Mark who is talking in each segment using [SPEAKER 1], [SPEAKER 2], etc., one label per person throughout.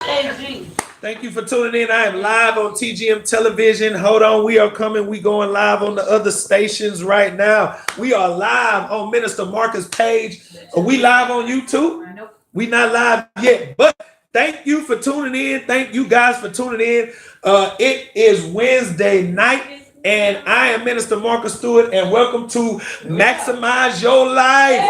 [SPEAKER 1] Thank you for tuning in. I am live on TGM television. Hold on, we are coming. We going live on the other stations right now. We are live on Minister Marcus' page. Are we live on YouTube? We not live yet, but thank you for tuning in. Thank you guys for tuning in. It is Wednesday night, and I am Minister Marcus Stewart, and welcome to Maximize Your Life.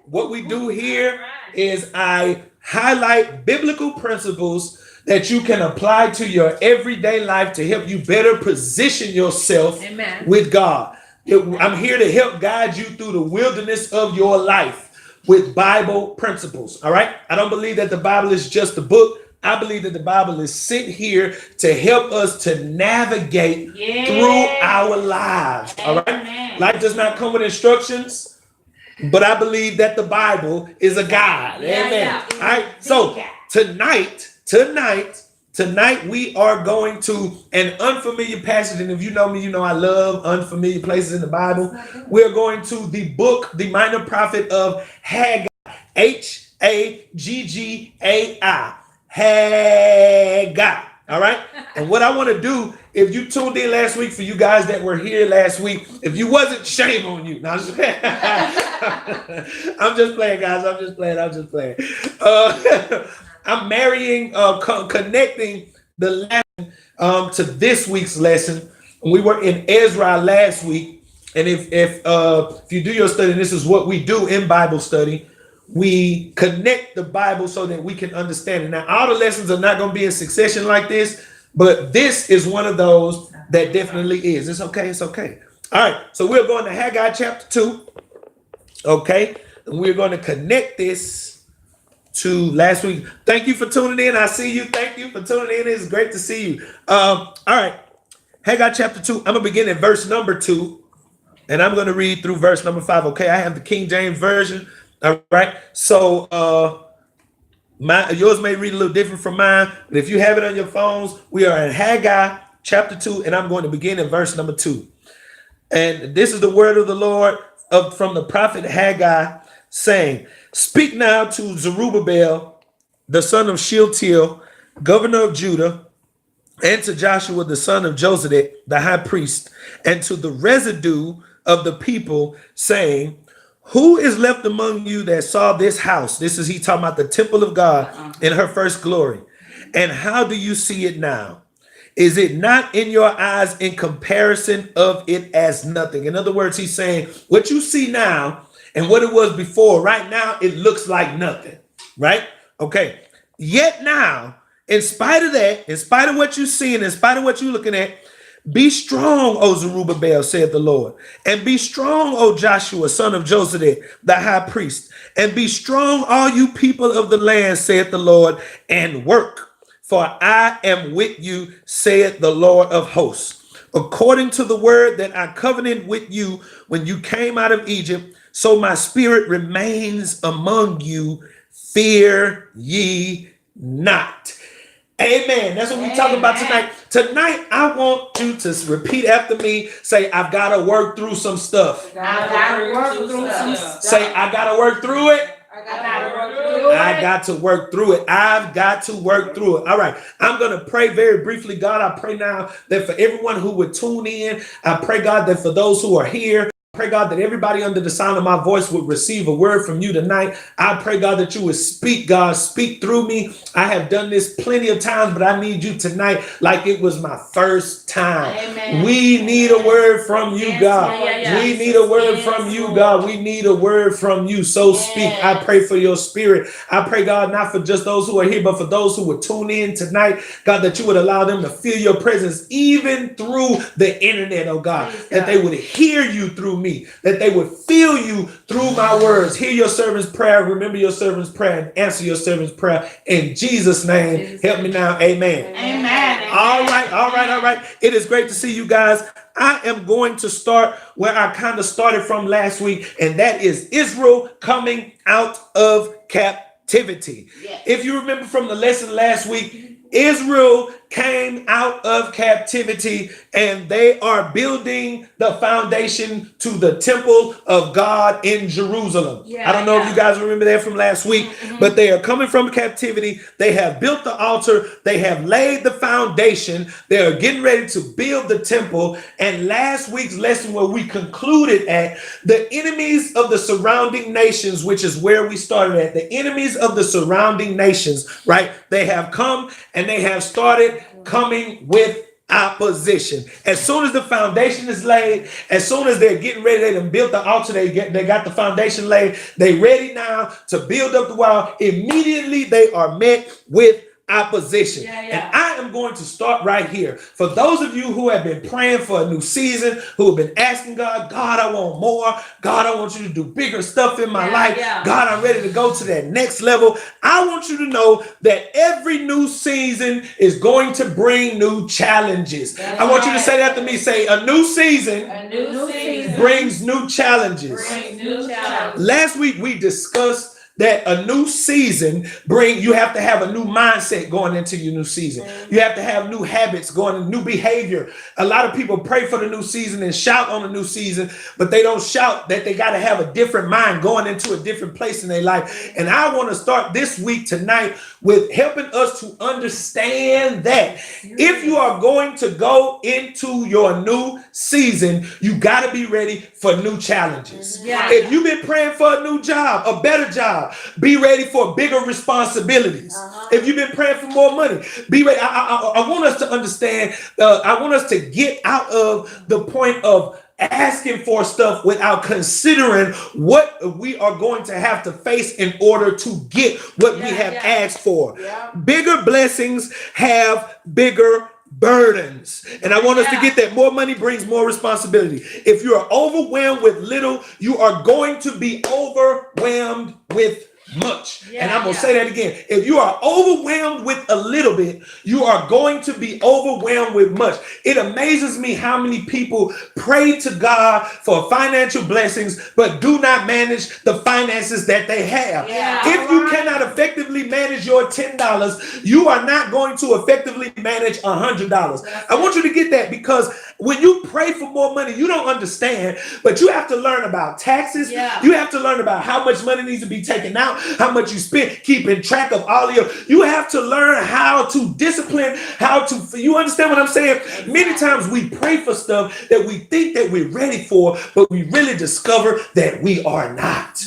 [SPEAKER 1] What we do here is I highlight biblical principles that you can apply to your everyday life to help you better position yourself with God. I'm here to help guide you through the wilderness of your life with Bible principles. All right. I don't believe that the Bible is just a book. I believe that the Bible is sent here to help us to navigate through our lives. All right. Life does not come with instructions. But I believe that the Bible is a guide. Amen. All right. So tonight we are going to an unfamiliar passage. And if you know me, you know I love unfamiliar places in the Bible. We're going to the book, the minor prophet of Haggai, Haggai. Haggai. All right. And what I want to do, if you tuned in last week, for you guys that were here last week, if you wasn't, shame on you. No, I'm just playing. I'm just playing, guys. I'm just playing. I'm marrying, connecting the lesson to this week's lesson. We were in Ezra last week, and if you do your study, this is what we do in Bible study. We connect the Bible so that we can understand it. Now, all the lessons are not going to be in succession like this, but this is one of those that definitely is. It's okay. It's okay. All right. So we're going to Haggai chapter 2. Okay. And we're going to connect this to last week. Thank you for tuning in. I see you. Thank you for tuning in. It's great to see you. All right. Haggai chapter 2. I'm going to begin at verse number 2. And I'm going to read through verse number 5. Okay. I have the King James Version. All right, so yours may read a little different from mine, but if you have it on your phones, we are in Haggai chapter 2, and I'm going to begin in verse number 2. And this is the word of the Lord from the prophet Haggai, saying, "Speak now to Zerubbabel, the son of Shealtiel, governor of Judah, and to Joshua, the son of Josedek, the high priest, and to the residue of the people, saying, who is left among you that saw this house?" This is he talking about the temple of God in her first glory. "And how do you see it now? Is it not in your eyes in comparison of it as nothing?" In other words, he's saying what you see now and what it was before, right now, it looks like nothing, right? Okay. "Yet now, in spite of that, in spite of what you're seeing, in spite of what you're looking at, be strong, O Zerubbabel, saith the Lord, and be strong, O Joshua, son of Josedek, the high priest, and be strong, all you people of the land, saith the Lord, and work, for I am with you, saith the Lord of hosts. According to the word that I covenanted with you when you came out of Egypt, so my spirit remains among you. Fear ye not." Amen. That's what we're talking about tonight. Tonight, I want you to repeat after me. Say, "I've got to work through some stuff."
[SPEAKER 2] Say, "I got to work through it."
[SPEAKER 1] Say, "I got to work through it."
[SPEAKER 2] I got to work through it.
[SPEAKER 1] I've got to work through it. All right. I'm going to pray very briefly. God, I pray now that for everyone who would tune in, I pray, God, that for those who are here, pray, God, that everybody under the sound of my voice would receive a word from you tonight. I pray, God, that you would speak, God, speak through me. I have done this plenty of times, but I need you tonight like it was my first time.
[SPEAKER 2] Amen.
[SPEAKER 1] We need a word from you, God. We need a word from you, God. We need a word from you. So speak. I pray for your spirit. I pray, God, not for just those who are here, but for those who would tune in tonight, God, that you would allow them to feel your presence even through the internet, oh God, that they would hear you through me, that they would feel you through my words. Hear your servant's prayer, remember your servant's prayer, and answer your servant's prayer. In Jesus' name, help me now. Amen.
[SPEAKER 2] Amen.
[SPEAKER 1] All right. It is great to see you guys. I am going to start where I kind of started from last week, and that is Israel coming out of captivity. Yes. If you remember from the lesson last week, Israel came out of captivity and they are building the foundation to the temple of God in Jerusalem. I don't know if you guys remember that from last week, but they are coming from captivity. They have built the altar. They have laid the foundation. They are getting ready to build the temple. And last week's lesson where we concluded at the enemies of the surrounding nations, which is where we started at, the enemies of the surrounding nations, right? They have come and they have started coming with opposition. As soon as the foundation is laid, as soon as they're getting ready, they done built the altar, they got the foundation laid, they ready now to build up the wall. Immediately they are met with opposition. And I am going to start right here. For those of you who have been praying for a new season, who have been asking God, God, I want more. God, I want you to do bigger stuff in my life. God, I'm ready to go to that next level. I want you to know that every new season is going to bring new challenges. I want you to say that to me. Say, a new season, brings new challenges. Last week we discussed that a new season you have to have a new mindset going into your new season. You have to have new habits going, new behavior. A lot of people pray for the new season and shout on the new season, but they don't shout that they got to have a different mind going into a different place in their life. And I want to start this week tonight with helping us to understand that if you are going to go into your new season, you got to be ready for new challenges. If you've been praying for a new job, a better job, be ready for bigger responsibilities. If you've been praying for more money, be ready. I want us to understand, I want us to get out of the point of asking for stuff without considering what we are going to have to face in order to get what we have asked for. Bigger blessings have bigger burdens. And I want us to get that more money brings more responsibility. If you are overwhelmed with little, you are going to be overwhelmed with much. And I'm going to say that again. If you are overwhelmed with a little bit, you are going to be overwhelmed with much. It amazes me how many people pray to God for financial blessings, but do not manage the finances that they have. If you cannot effectively manage your $10, you are not going to effectively manage $100. I want you to get that, because when you pray for more money, you don't understand, but you have to learn about taxes. You have to learn about how much money needs to be taken out, how much you spend, keeping track of all you have to learn how to discipline, you understand what I'm saying? Many times we pray for stuff that we think that we're ready for, but we really discover that we are not.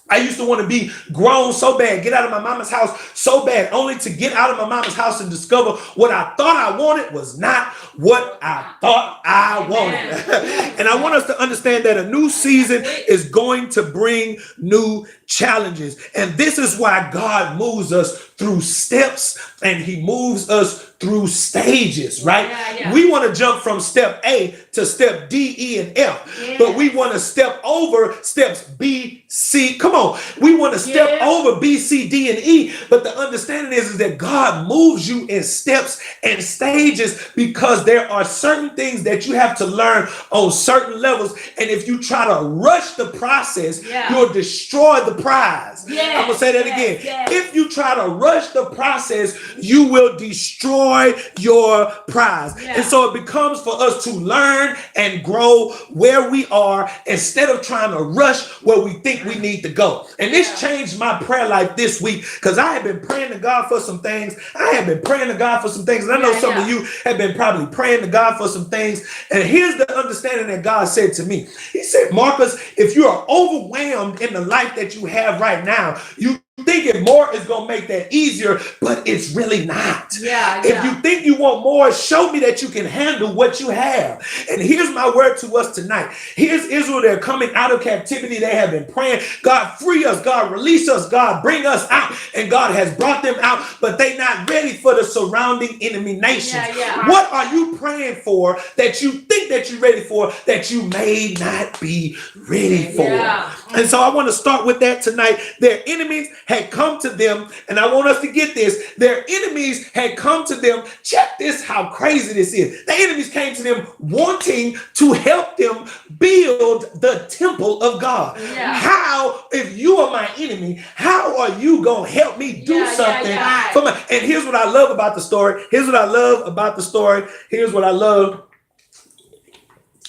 [SPEAKER 1] I used to want to be grown so bad, get out of my mama's house so bad, only to get out of my mama's house and discover what I thought I wanted was not what I thought I wanted. And I want us to understand that a new season is going to bring new challenges. And this is why God moves us through steps and he moves us through stages, right? We want to jump from step A to step D, E, and F, but we want to step over steps B, C. Come on. We want to step over B, C, D, and E, but the understanding is that God moves you in steps and stages because there are certain things that you have to learn on certain levels. And if you try to rush the process, you'll destroy the prize. I'm going to say that again. If you try to rush the process, you will destroy your prize. And so it becomes for us to learn and grow where we are instead of trying to rush where we think we need to go. And this changed my prayer life this week, because I have been praying to God for some things. And I know some of you have been probably praying to God for some things. And here's the understanding that God said to me. He said, Marcus, if you are overwhelmed in the life that you have right now, you thinking more is going to make that easier, but it's really not. If you think you want more, show me that you can handle what you have. And here's my word to us tonight. Here's Israel. They're coming out of captivity. They have been praying, God, free us, God, release us, God, bring us out. And God has brought them out, but they're not ready for the surrounding enemy nations. What are you praying for that you think that you're ready for that you may not be ready for.
[SPEAKER 2] Yeah.
[SPEAKER 1] And so I want to start with that tonight. Their enemies had come to them, and I want us to get this. Their enemies had come to them. Check this, how crazy this is. The enemies came to them wanting to help them build the temple of God.
[SPEAKER 2] Yeah.
[SPEAKER 1] How, if you are my enemy, how are you going to help me do something for me? And here's what I love about the story. Here's what I love about the story. Here's what I love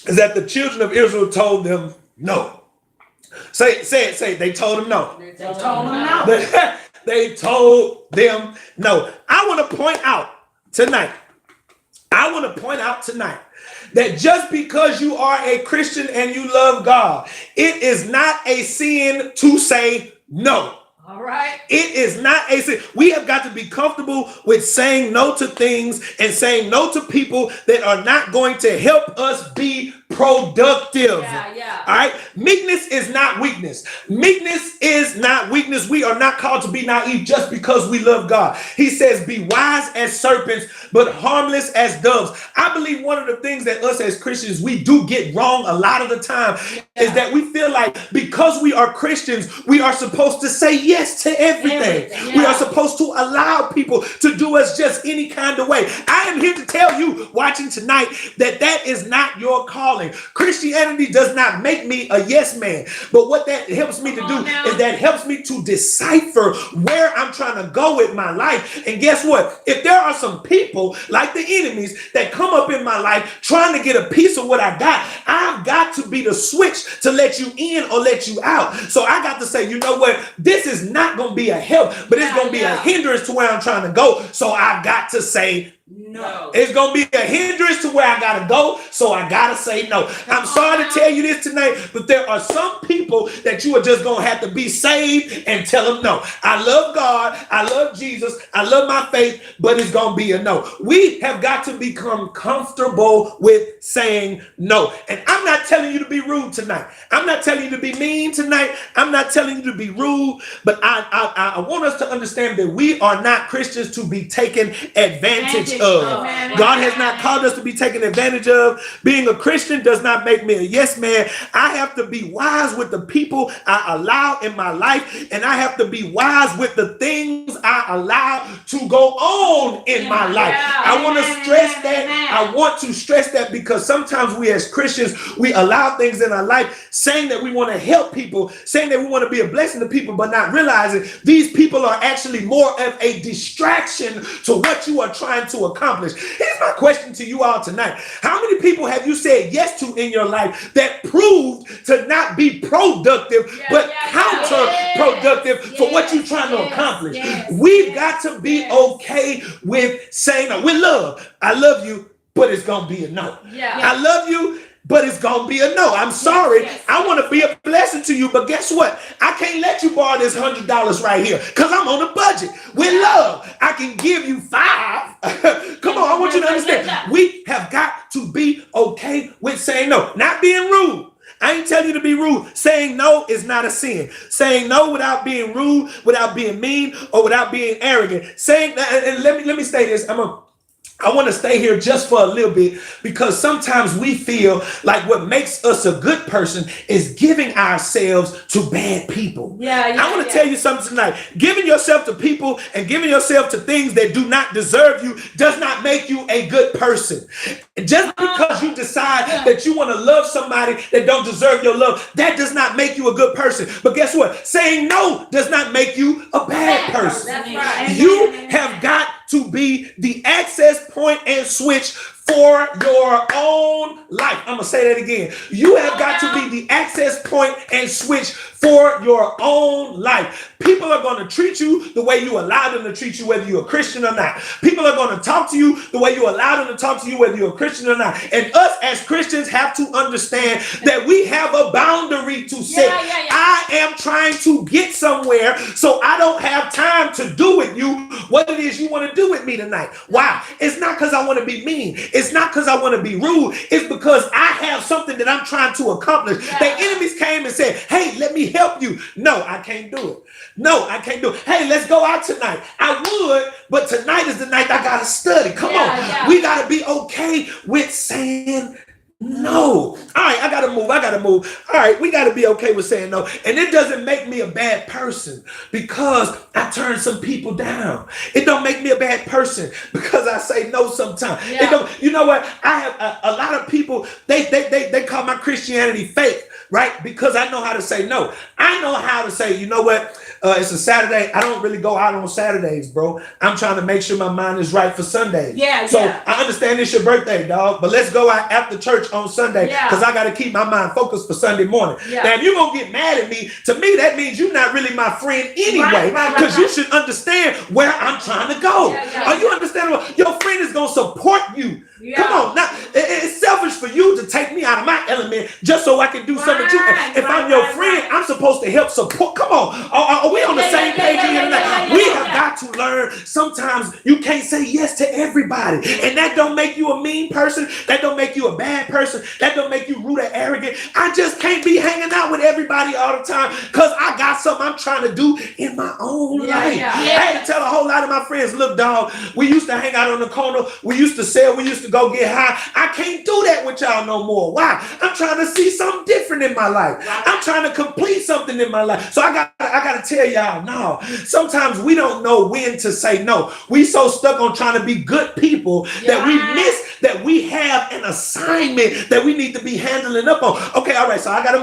[SPEAKER 1] is that the children of Israel told them no. Say it. They told them no.
[SPEAKER 2] They told him no.
[SPEAKER 1] They told them no. I want to point out tonight that just because you are a Christian and you love God, it is not a sin to say no.
[SPEAKER 2] All right.
[SPEAKER 1] It is not a sin. We have got to be comfortable with saying no to things and saying no to people that are not going to help us be productive.
[SPEAKER 2] Yeah.
[SPEAKER 1] All right. Meekness is not weakness. Meekness is not weakness. We are not called to be naive just because we love God. He says, be wise as serpents, but harmless as doves. I believe one of the things that us as Christians, we do get wrong a lot of the time is that we feel like because we are Christians, we are supposed to say yes to everything.
[SPEAKER 2] Yeah.
[SPEAKER 1] We are supposed to allow people to do us just any kind of way. I am here to tell you watching tonight that is not your calling. Christianity does not make me a yes man, but what that helps me to do is that helps me to decipher where I'm trying to go with my life. And guess what? If there are some people like the enemies that come up in my life trying to get a piece of what I got, I've got to be the switch to let you in or let you out. So I got to say, you know what? This is not going to be a help, but it's going to be a hindrance to where I'm trying to go. So I've got to say no. It's going to be a hindrance to where I got to go, so I got to say no. I'm sorry to tell you this tonight, but there are some people that you are just going to have to be saved and tell them no. I love God. I love Jesus. I love my faith, but it's going to be a no. We have got to become comfortable with saying no. And I'm not telling you to be rude tonight. I'm not telling you to be mean tonight. I'm not telling you to be rude, but I want us to understand that we are not Christians to be taken advantage of. God has not called us to be taken advantage of. Being a Christian does not make me a yes man. I have to be wise with the people I allow in my life, and I have to be wise with the things I allow to go on in my life. I want to stress that. I want to stress that because sometimes we as Christians, we allow things in our life saying that we want to help people, saying that we want to be a blessing to people, but not realizing these people are actually more of a distraction to what you are trying to accomplish. Here's my question to you all tonight. How many people have you said yes to in your life that proved to not be productive, but counterproductive for what you're trying to accomplish? We've got to be okay with saying no. With love. I love you, but it's going to be a no. I love you, but it's going to be a no. I'm sorry. I want to be a blessing to you, but guess what? I can't let you borrow this $100 right here because I'm on a budget. With love, I can give you $5. Come on, I want you to understand. We have got to be okay with saying no, not being rude. I ain't telling you to be rude. Saying no is not a sin. Saying no without being rude, without being mean, or without being arrogant. Saying, and let me say this. I want to stay here just for a little bit because sometimes we feel like what makes us a good person is giving ourselves to bad people. I want to tell you something tonight. Giving yourself to people and giving yourself to things that do not deserve you does not make you a good person. Just because you decide that you want to love somebody that don't deserve your love, that does not make you a good person. But guess what? Saying no does not make you a bad person.
[SPEAKER 2] That's right.
[SPEAKER 1] You have got to be the access point and switch for your own life. I'm going to say that again. You have got to be the access point and switch for your own life. People are going to treat you the way you allow them to treat you, whether you're a Christian or not. People are going to talk to you the way you allow them to talk to you, whether you're a Christian or not. And us as Christians have to understand that we have a boundary to set. I am trying to get somewhere, so I don't have time to do with you what it is you want to do with me tonight. Why? It's not because I want to be mean. It's not because I want to be rude. It's because I have something that I'm trying to accomplish. The enemies came and said, hey, let me help you. No, I can't do it. No, I can't do it. Hey, let's go out tonight. I would, but tonight is the night I got to study. Come on. We got to be okay with saying No. All right, I gotta move. I gotta move. All right, we gotta be okay with saying no. And it doesn't make me a bad person because I turn some people down. It don't make me a bad person because I say no sometimes. It don't, you know what? I have a lot of people, they call my Christianity fake, right? Because I know how to say no. I know how to say, you know what? It's a Saturday. I don't really go out on Saturdays, bro. I'm trying to make sure my mind is right for Sunday. So I understand it's your birthday, dog, but let's go out after church on Sunday because I got to keep my mind focused for Sunday morning. Now, if you're going to get mad at me, to me, that means you're not really my friend anyway because you should understand where I'm trying to go. Are you understanding? Your friend is going to support you. Come on. Now, it's selfish for you to take me out of my element just so I can do something with you. If I'm your friend, I'm supposed to help support. Come on. Are we on the same page here tonight? We have got to learn sometimes you can't say yes to everybody. And that don't make you a mean person. That don't make you a bad person. That don't make you rude or arrogant. I just can't be hanging out with everybody all the time because I got something I'm trying to do in my own life. I had to tell a whole lot of my friends, look, dog, we used to hang out on the corner. We used to sell. We used to go get high. I can't do that with y'all no more. Why? I'm trying to see something different in my life. I'm trying to complete something in my life. So I got to tell y'all, no. Sometimes we don't know when to say no. We so stuck on trying to be good people that we miss that we have an assignment that we need to be handling up on. Okay, all right. So I gotta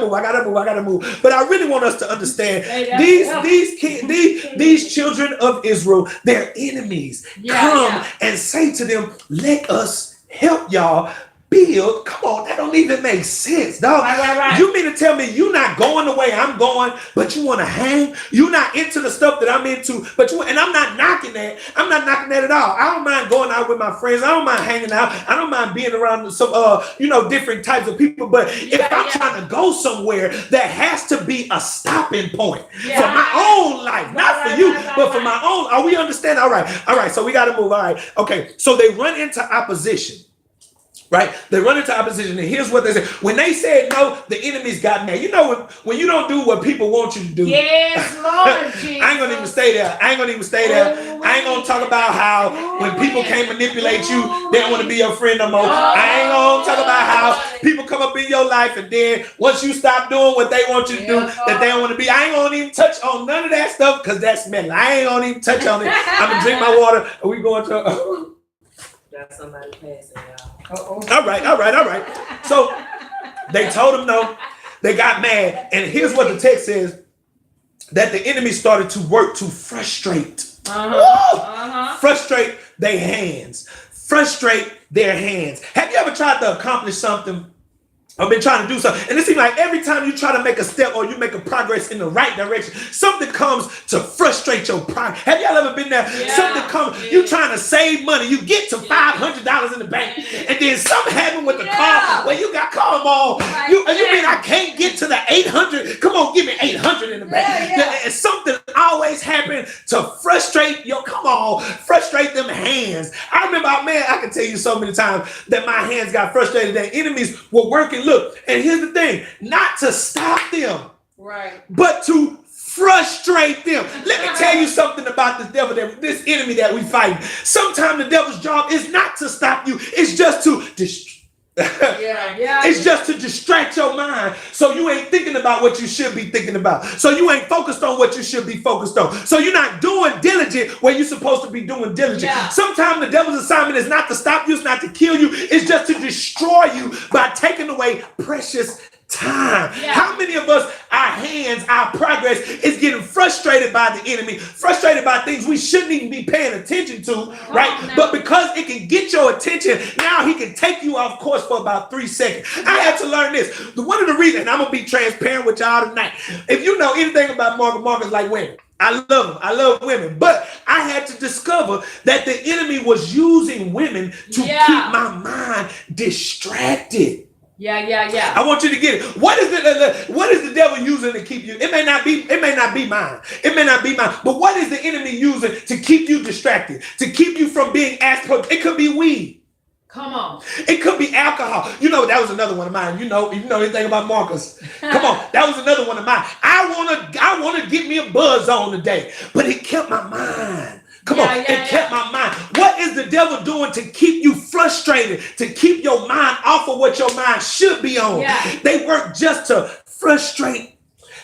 [SPEAKER 1] move. But I really want us to understand these children of Israel, their enemies come and say to them, let us help y'all build. Come on, that don't even make sense, dog. You mean to tell me you're not going the way I'm going, but you want to hang? You're not into the stuff that I'm into, but and I'm not knocking that. I'm not knocking that at all. I don't mind going out with my friends. I don't mind hanging out. I don't mind being around some different types of people. But if I'm trying to go somewhere, there has to be a stopping point for my own life, not for you, but for my own. Are we understand? All right. So we got to move. All right. Okay. So they run into opposition. Right? They run into opposition, and here's what they say. When they said no, the enemies got mad. You know, when you don't do what people want you to do.
[SPEAKER 2] Yes, Lord Jesus.
[SPEAKER 1] I ain't gonna even stay there. I ain't gonna talk about how when people can't manipulate you, they don't want to be your friend no more. I ain't gonna talk about how people come up in your life, and then once you stop doing what they want you to do, that they don't want to be. I ain't gonna even touch on none of that stuff because that's metal. I ain't gonna even touch on it. I'm gonna drink my water, and we going to.
[SPEAKER 2] Got somebody passing, y'all.
[SPEAKER 1] All right. So they told him no. They got mad. And here's what the text says, that the enemy started to work to frustrate. Frustrate their hands. Frustrate their hands. Have you ever tried to accomplish something? I've been trying to do something. And it seems like every time you try to make a step or you make a progress in the right direction, something comes to frustrate your progress. Have y'all ever been there? Something comes, you trying to save money. You get to $500 in the bank, and then something happened with the car where you got come on. You mean I can't get to the 800? Come on, give me 800 in the bank. And something always happened to frustrate frustrate them hands. I remember, man, I can tell you so many times that my hands got frustrated, that enemies were working. Look, and here's the thing, not to stop them, but to frustrate them. Let me tell you something about this devil, this enemy that we fight. Sometimes the devil's job is not to stop you. It's just to it's just to distract your mind so you ain't thinking about what you should be thinking about. So you ain't focused on what you should be focused on. So you're not doing diligent where you're supposed to be doing diligent. Sometimes the devil's assignment is not to stop you, it's not to kill you, it's just to destroy you by taking away precious time. How many of us, our hands, our progress is getting frustrated by the enemy, frustrated by things we shouldn't even be paying attention to, right? But because it can get your attention, now he can take you off course for about 3 seconds. I had to learn this. One of the reasons, and I'm gonna be transparent with y'all tonight. If you know anything about Marcus like women, I love them. I love women. But I had to discover that the enemy was using women to keep my mind distracted. I want you to get it. What is the devil using to keep you? It may not be mine. But what is the enemy using to keep you distracted? To keep you from being as productive? It could be weed.
[SPEAKER 2] Come on.
[SPEAKER 1] It could be alcohol. You know, that was another one of mine. You know anything about Marcus. Come on. That was another one of mine. I wanna get me a buzz on today, but it kept my mind. Come on, it kept my mind. What is the devil doing to keep you frustrated? frustrated to keep your mind off of what your mind should be on.
[SPEAKER 2] Yeah.
[SPEAKER 1] They work just to frustrate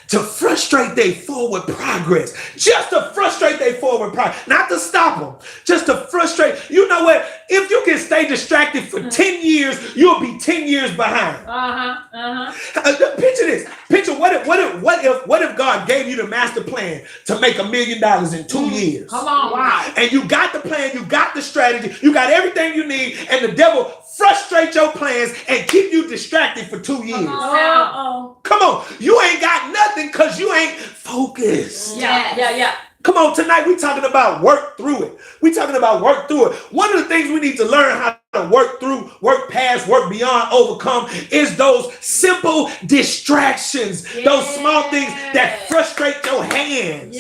[SPEAKER 1] their forward progress, just to frustrate their forward progress, not to stop them, just to frustrate. You know what? If you can stay distracted for 10 years, you'll be 10 years behind. Picture this. Picture what if God gave you the master plan to make $1 million in 2 years?
[SPEAKER 2] Come on. Wow.
[SPEAKER 1] And you got the plan, you got the strategy, you got everything you need, and the devil frustrate your plans and keep you distracted for 2 years. Come on, you ain't got nothing because you ain't focused.
[SPEAKER 2] Yeah.
[SPEAKER 1] Come on, tonight we talking about work through it. We talking about work through it. One of the things we need to learn how to work through, work past, work beyond, overcome is those simple distractions, those small things that frustrate your hands.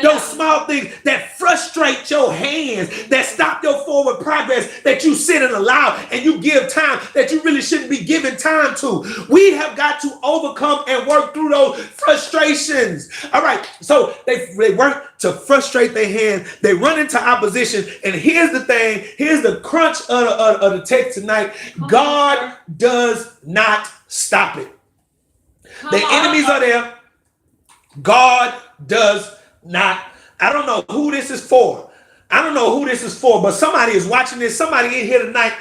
[SPEAKER 1] Those small things that frustrate your hands, that stop your forward progress, that you sit and allow and you give time that you really shouldn't be giving time to. We have got to overcome and work through those frustrations. All right, so they work to frustrate their hands. They run into opposition. And here's the thing. Here's the crunch of the text tonight. God does not stop it. The enemies are there. God does not. I don't know who this is for. But somebody is watching this. Somebody in here tonight.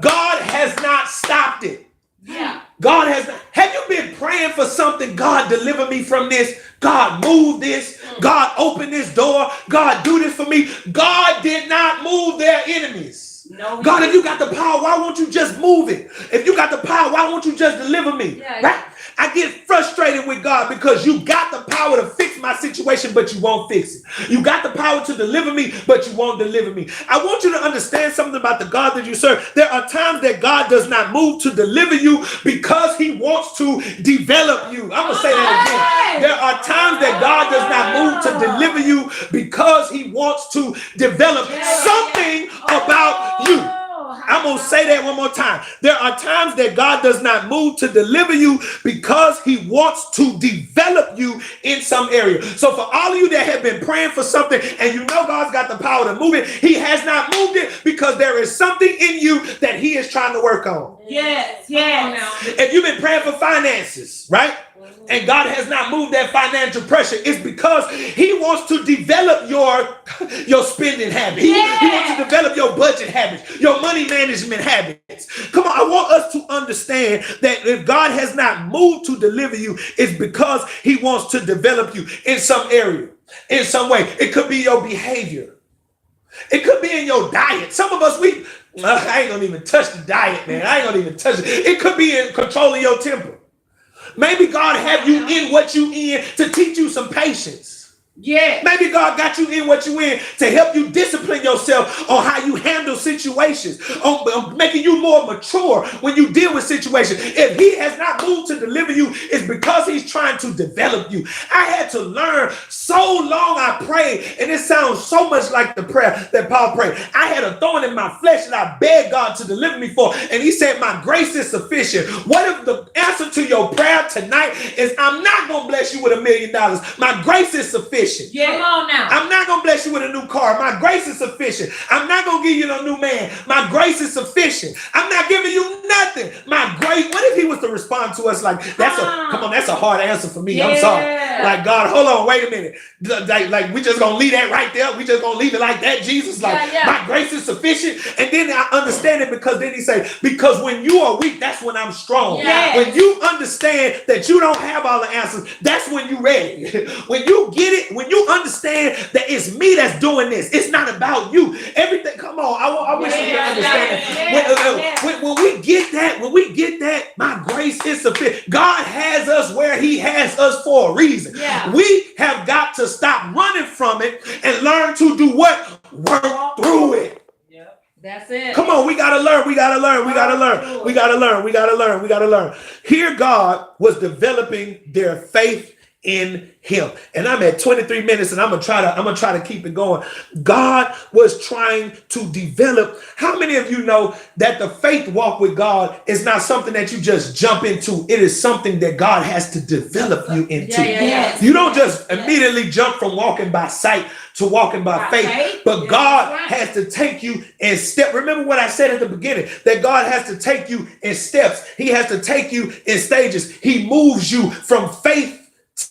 [SPEAKER 1] God has not stopped it.
[SPEAKER 2] Yeah.
[SPEAKER 1] God has not. Have you been praying for something? God, deliver me from this. God, move this. God, open this door. God, do this for me. God did not move their enemies.
[SPEAKER 2] No,
[SPEAKER 1] God, if you got the power, why won't you just move it? If you got the power, why won't you just deliver me? Right? I get frustrated with God because you got the power to fix my situation, but you won't fix it. You got the power to deliver me, but you won't deliver me. I want you to understand something about the God that you serve. There are times that God does not move to deliver you because he wants to develop you. I'm going to say that again. There are times that God does not move to deliver you because he wants to develop something about you. I'm going to say that one more time. There are times that God does not move to deliver you because he wants to develop you in some area. So for all of you that have been praying for something and you know God's got the power to move it, he has not moved it because there is something in you that he is trying to work on.
[SPEAKER 2] Yes.
[SPEAKER 1] If you've been praying for finances, right? And God has not moved that financial pressure, it's because he wants to develop your spending habits. He wants to develop your budget habits, your money management habits. Come on, I want us to understand that if God has not moved to deliver you, it's because he wants to develop you in some area, in some way. It could be your behavior. It could be in your diet. Some of us, I ain't gonna even touch the diet, man. I ain't gonna even touch it. It could be in controlling your temper. Maybe God have you in what you in to teach you some patience. Yeah. Maybe God got you in what you in to help you discipline yourself on how you handle situations, on making you more mature when you deal with situations. If he has not moved to deliver you, it's because he's trying to develop you. I had to learn so long. I prayed, and it sounds so much like the prayer that Paul prayed. I had a thorn in my flesh and I begged God to deliver me for, and he said, my grace is sufficient. What if the answer to your prayer tonight is, I'm not going to bless you with $1 million. My grace is sufficient.
[SPEAKER 2] Yeah. Come on now.
[SPEAKER 1] I'm not going to bless you with a new car. My grace is sufficient. I'm not going to give you no new man. My grace is sufficient. I'm not giving you nothing. My grace. What if he was to respond to us like, that's a hard answer for me. I'm sorry. Like, God, hold on, wait a minute. Like we just going to leave that right there. We just going to leave it like that. Jesus, like, my grace is sufficient. And then I understand it because then he say, because when you are weak, that's when I'm strong. Yes. When you understand that you don't have all the answers, that's when you're ready. When you get it, when you understand that it's me that's doing this, it's not about you. Everything, come on, I wish you could understand that. When we get that, my grace is sufficient. God has us where he has us for a reason. Yeah. We have got to stop running from it and learn to do what? Work through it.
[SPEAKER 2] That's it.
[SPEAKER 1] Come on, we gotta learn. Here God was developing their faith in him. And I'm at 23 minutes and I'm gonna try to keep it going. God was trying to develop. How many of you know that the faith walk with God is not something that you just jump into? It is something that God has to develop you into. You don't just immediately jump from walking by sight to walking by faith, but God has to take you in step. Remember what I said at the beginning, that God has to take you in steps. He has to take you in stages. He moves you from faith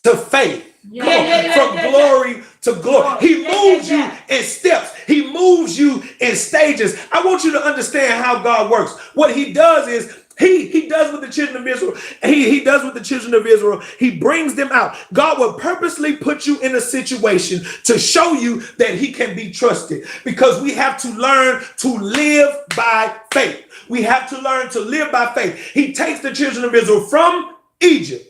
[SPEAKER 1] to faith. From glory to glory. He moves you in steps. He moves you in stages. I want you to understand how God works. What he does is he does with the children of Israel. He does with the children of Israel. He brings them out. God will purposely put you in a situation to show you that he can be trusted, because we have to learn to live by faith. We have to learn to live by faith. He takes the children of Israel from Egypt,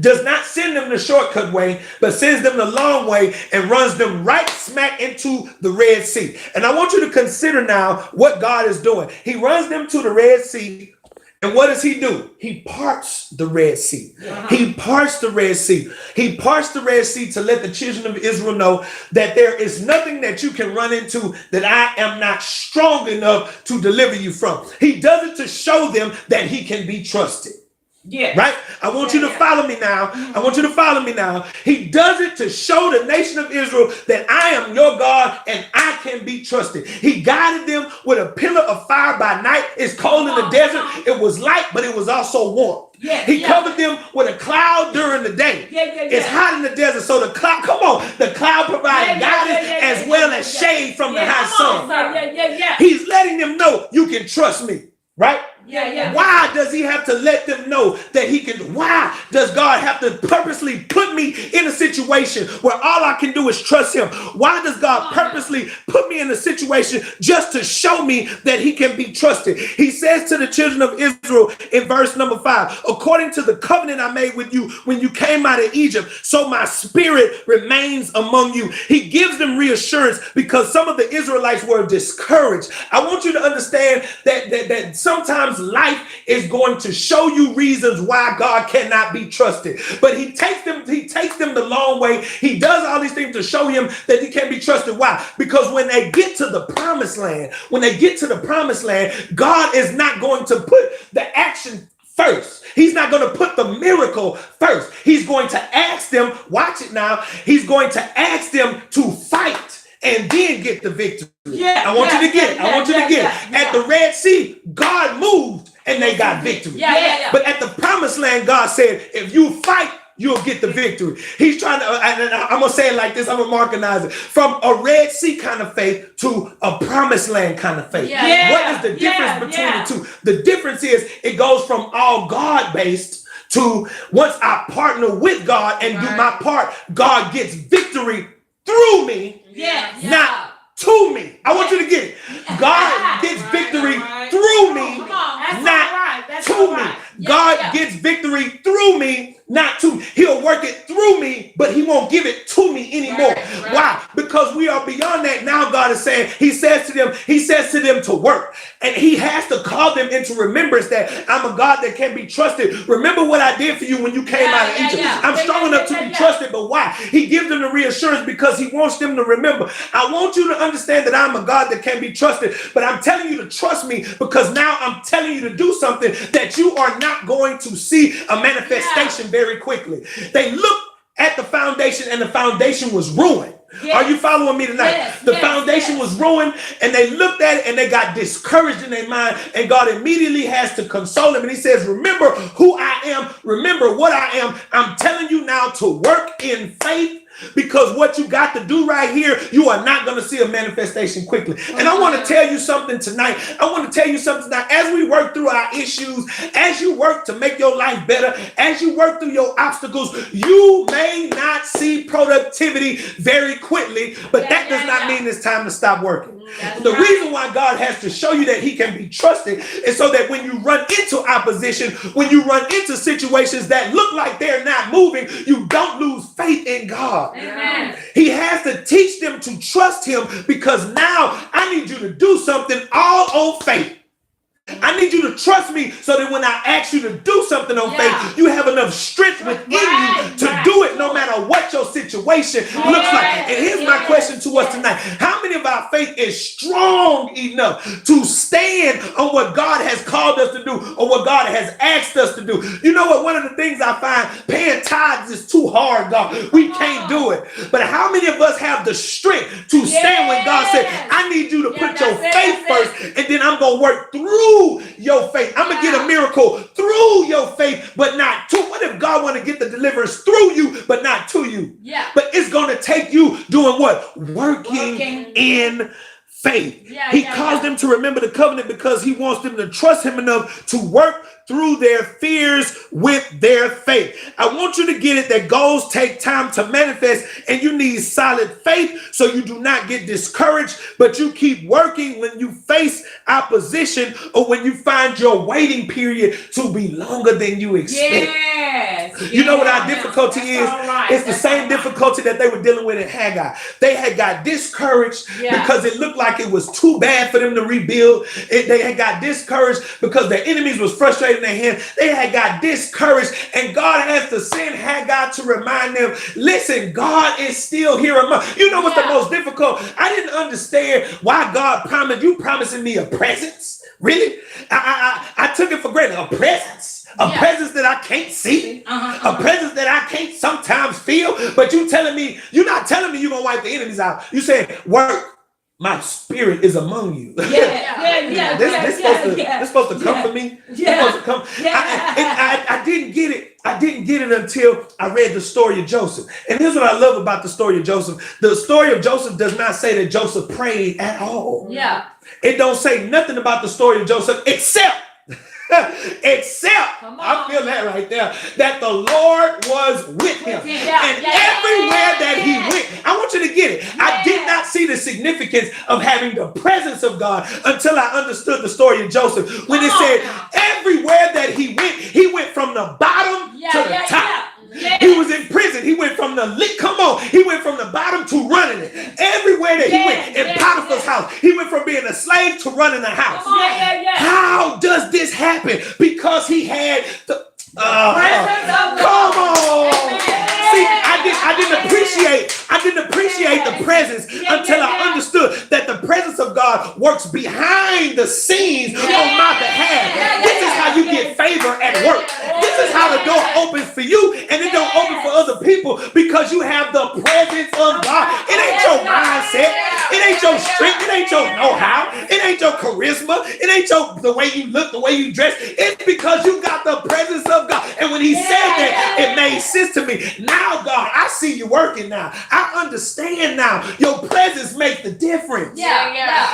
[SPEAKER 1] does not send them the shortcut way, but sends them the long way and runs them right smack into the Red Sea. And I want you to consider now what God is doing. He runs them to the Red Sea. And what does he do? He parts the Red Sea. He parts the Red Sea. He parts the Red Sea to let the children of Israel know that there is nothing that you can run into that I am not strong enough to deliver you from. He does it to show them that he can be trusted. Yeah. Right? I want you to follow me now. I want you to follow me now. He does it to show the nation of Israel that I am your God and I can be trusted. He guided them with a pillar of fire by night. It's cold in the desert. It was light, but it was also warm. He covered them with a cloud during the day. It's hot in the desert, so the cloud, come on, the cloud provided guidance as well as shade from the hot sun. He's letting them know you can trust me, right? Why does he have to let them know that he can? Why does God have to purposely put me in a situation where all I can do is trust him? Why does God purposely put me in a situation just to show me that he can be trusted? He says to the children of Israel in verse number 5, according to the covenant I made with you when you came out of Egypt, so my spirit remains among you. He gives them reassurance because some of the Israelites were discouraged. I want you to understand that sometimes life is going to show you reasons why God cannot be trusted, but he takes them the long way. He does all these things to show him that he can be trusted. Why? Because when they get to the promised land, God is not going to put the action first. He's not going to put the miracle first. He's going to ask them, watch it now, he's going to ask them to fight and then get the victory. I want you to get it. At the Red Sea, God moved and they got victory. But at the promised land, God said, if you fight, you'll get the victory. He's trying to, I'm going to say it like this, I'm going to Markinize it. From a Red Sea kind of faith to a promised land kind of faith. What is the difference between the two? The difference is it goes from all God-based to once I partner with God and do my part, God gets victory through me, not to me. I want you to get it. God gets victory through me, not to me. God gets victory through me, not to. He'll work it through me, but he won't give it to me anymore. Why? Because we are beyond that. Now God is saying, he says to them to work. And he has to call them into remembrance that I'm a God that can be trusted. Remember what I did for you when you came out of Egypt. I'm strong enough to be trusted, but why? He gives them the reassurance because he wants them to remember. I want you to understand that I'm a God that can be trusted, but I'm telling you to trust me because now I'm telling you to do something that you are not going to see a manifestation very quickly. They looked at the foundation and the foundation was ruined. Are you following me tonight? The foundation was ruined and they looked at it and they got discouraged in their mind, and God immediately has to console them. And he says, remember who I am. Remember what I am. I'm telling you now to work in faith, because what you got to do right here, you are not going to see a manifestation quickly. And I want to tell you something tonight. As we work through our issues, as you work to make your life better, as you work through your obstacles, you may not see productivity very quickly, but that does not mean it's time to stop working. The reason why God has to show you that he can be trusted is so that when you run into opposition, when you run into situations that look like they're not moving, you don't lose faith in God. Amen. He has to teach them to trust him, because now I need you to do something all on faith. I need you to trust me so that when I ask you to do something on faith, you have enough strength within you to do it no matter what your situation looks like. And here's my question to us tonight. How many of our faith is strong enough to stand on what God has called us to do or what God has asked us to do? You know what? One of the things I find, paying tithes is too hard, God. We can't do it. But how many of us have the strength to stand when God said, I need you to put your faith first, and then I'm going to work through your faith. I'm going to get a miracle through your faith, but not to. What if God want to get the deliverance through you, but not to you?
[SPEAKER 2] Yeah.
[SPEAKER 1] But it's going to take you doing what? Working in faith. He calls them to remember the covenant because he wants them to trust him enough to work through their fears with their faith. I want you to get it that goals take time to manifest, and you need solid faith so you do not get discouraged, but you keep working when you face opposition or when you find your waiting period to be longer than you expect. You know what our difficulty is? It's the same difficulty that they were dealing with in Haggai. They had got discouraged because it looked like it was too bad for them to rebuild. They had got discouraged because their enemies was frustrated in their hand. They had got discouraged, and God has to send Haggai to remind them, listen, God is still here among. You know what's the most difficult? I didn't understand why God promising me a presence. Really? I took it for granted. A presence. A presence that I can't see, a presence that I can't sometimes feel, but you're not telling me you're gonna wipe the enemies out. You saying, work, my spirit is among you. This supposed to come for me. Supposed to come. I didn't get it. I didn't get it until I read the story of Joseph. And here's what I love about the story of Joseph. The story of Joseph does not say that Joseph prayed at all. It don't say nothing about the story of Joseph except I feel that right there, that the Lord was with him. And everywhere that he went, I want you to get it. I did not see the significance of having the presence of God until I understood the story of Joseph. When it said everywhere that he went from the bottom to the top. He was in prison. He went from the bottom to running it. Everywhere that he went, in Potiphar's house, he went from being a slave to running a house. How does this happen? Because he had the come on. See, I didn't appreciate the presence until I understood that the presence of God works behind the scenes on my behalf. This is how you get favor at work. This is how the door opens for you, and it don't open for other people because you have the presence of God. It ain't your mindset. It ain't your strength. It ain't your know-how. It ain't your charisma. It ain't the way you look, the way you dress. It's because you got the presence of God. And when he said that, it made sense to me. Now, God, I see you working now. I understand now. Your presence makes the difference.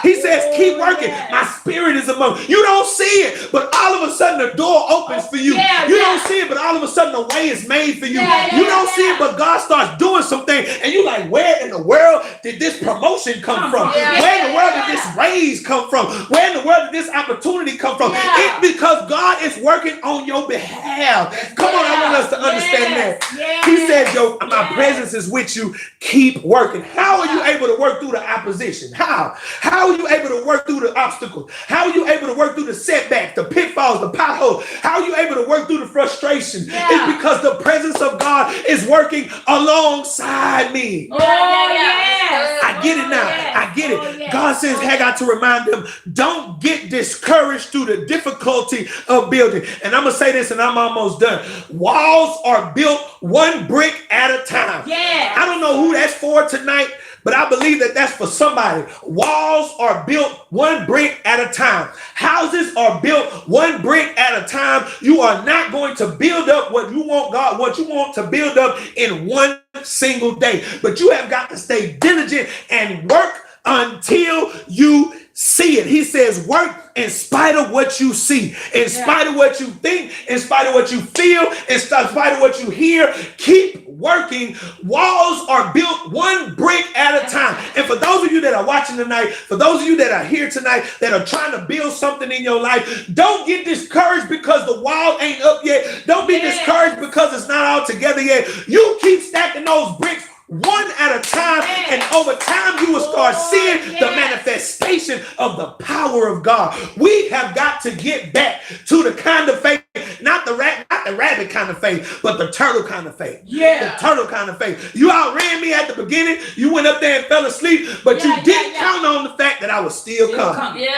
[SPEAKER 1] He says, keep working. My spirit is among you. You don't see it, but all of a sudden the door opens for you. You don't see it, but all of a sudden the way is made for you. You don't see it, but God starts doing something, and you're like, where in the world did this promotion come from? Where in the world did this raise come from? Where in the world did this opportunity come from? It's because God is working on your behalf. Come on, I want us to understand that. He says, my presence is with you. Keep working. How are you able to work through the opposition? How are you able to work through the obstacles? How are you able to work through the setbacks, the pitfalls, the potholes? How are you able to work through the frustration? It's because the presence of God is working alongside me. I get it now. I get it. God says, Haggai to remind them, don't get discouraged through the difficulty of building. And I'm going to say this, and I'm almost done. Walls are built one brick at a time. I don't know who that's for tonight, but I believe that that's for somebody. Walls are built one brick at a time. Houses are built one brick at a time. You are not going to build up what you want, God, what you want to build up in one single day. But you have got to stay diligent and work until you see it. He says, work in spite of what you see, in spite of what you think, in spite of what you feel, in spite of what you hear. Keep working. Walls are built one brick at a time. And for those of you that are watching tonight, for those of you that are here tonight that are trying to build something in your life, don't get discouraged because the wall ain't up yet. Don't be discouraged because it's not all together yet. You keep stacking those bricks one at a time, and over time you will start seeing the manifestation of the power of God. We have got to get back to the kind of faith, not the rabbit kind of faith, but the turtle kind of faith.
[SPEAKER 2] Yeah.
[SPEAKER 1] The turtle kind of faith. You outran me at the beginning. You went up there and fell asleep, but you didn't count on the fact that I was still coming. You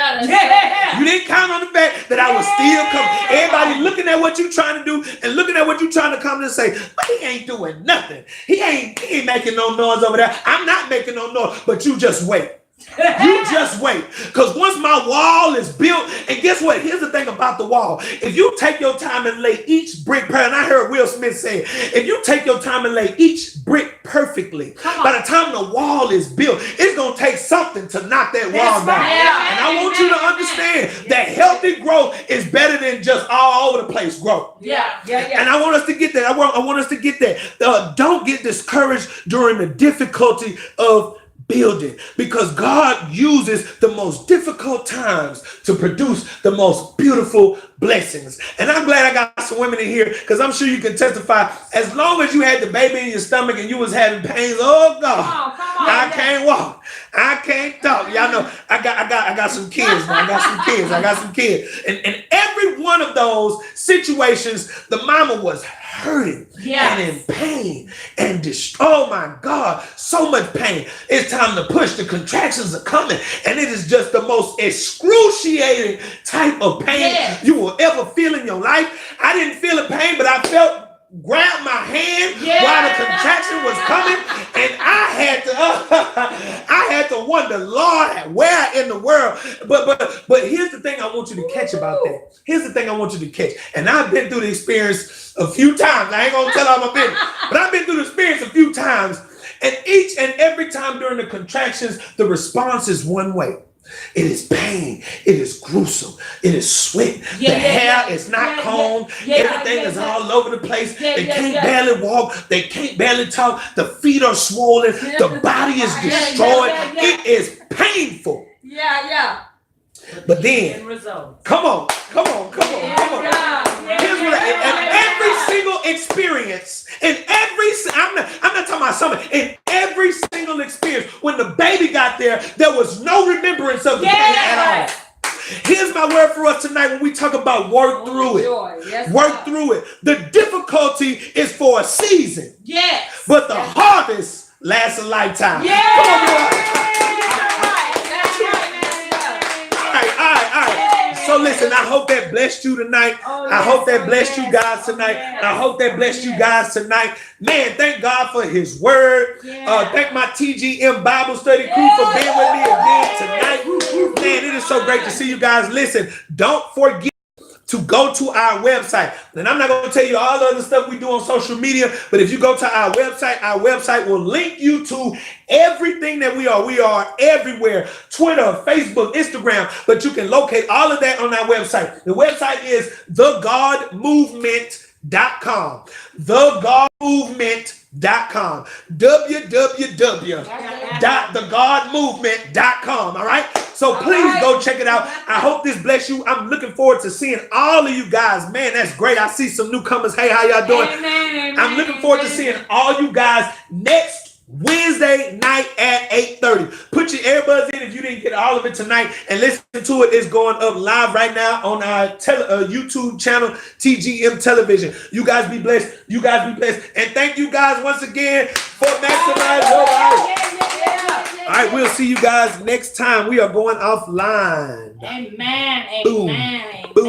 [SPEAKER 1] didn't count on the fact that I was still coming. Everybody looking at what you're trying to do and looking at what you're trying to come and say, but he ain't doing nothing. He ain't making no noise over there. I'm not making no noise, but you just wait. You just wait. Because once my wall is built, and guess what? Here's the thing about the wall. If you take your time and lay each brick, and I heard Will Smith say, if you take your time and lay each brick perfectly, by the time the wall is built, it's going to take something to knock that wall down. And I want you to understand that healthy growth is better than just all over the place growth. And I want us to get that. I want us to get that. Don't get discouraged during the difficulty of building, because God uses the most difficult times to produce the most beautiful blessings. And I'm glad I got some women in here, because I'm sure you can testify. As long as you had the baby in your stomach and you was having pains, oh God, I can't walk, I can't talk. Y'all know I got some kids. I got some kids. And every one of those situations, the mama was hurting and in pain and oh my God, so much pain. It's time to push. The contractions are coming, and it is just the most excruciating type of pain you will ever feel in your life. I didn't feel the pain, but I felt grab my hand while the contraction was coming, and I had to wonder, Lord, where in the world? But here's the thing I want you to catch about that. Here's the thing I want you to catch. And I've been through the experience a few times. I ain't gonna tell all my business, but I've been through the experience a few times, and each and every time during the contractions, the response is one way. It is pain. It is gruesome. It is sweat. The hair is not combed. Everything is all over the place. They can't barely walk. They can't barely talk. The feet are swollen. The body is destroyed. It is painful. But then, come on. Here's what every single experience, I'm not talking about something, in every single experience, when the baby got there, there was no remembrance of the pain at all. Here's my word for us tonight when we talk about work through it. Work through it. The difficulty is for a season. But the harvest lasts a lifetime. Come on, boy. So listen, I hope that blessed you tonight. I hope that blessed you guys tonight. I hope that blessed you guys tonight. Man, thank God for his word. Thank my TGM Bible study crew for being with me again tonight. Man, it is so great to see you guys. Listen, don't forget to go to our website. And I'm not going to tell you all the other stuff we do on social media, but if you go to our website will link you to everything that we are. We are everywhere. Twitter, Facebook, Instagram, but you can locate all of that on our website. The website is thegodmovement.com. Thegodmovement.com. www.thegodmovement.com. All right? So please go check it out. I hope this bless you. I'm looking forward to seeing all of you guys. Man, that's great. I see some newcomers. Hey, how y'all doing?
[SPEAKER 2] Amen.
[SPEAKER 1] I'm looking forward to seeing all you guys next Wednesday night at 8:30. Put your earbuds in if you didn't get all of it tonight, and listen to it. It's going up live right now on our YouTube channel, TGM Television. You guys be blessed. You guys be blessed. And thank you guys once again for maximizing your life. All right, we'll see you guys next time. We are going offline.
[SPEAKER 2] Amen.
[SPEAKER 1] Boom.
[SPEAKER 2] Amen.
[SPEAKER 1] Boom.